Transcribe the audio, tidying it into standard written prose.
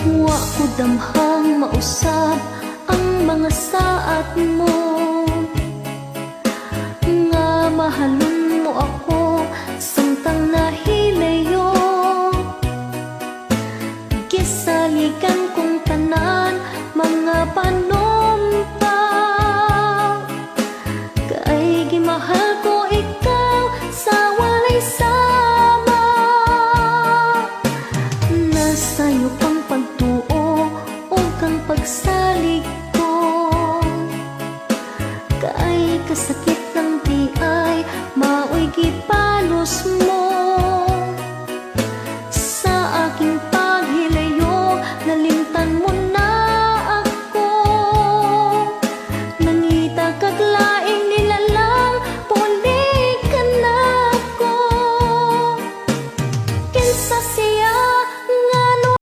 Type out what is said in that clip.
Wa ko damhang mausab ang mga saat mo, nga mahalon mo ako samtang nahilayo. Gisaligan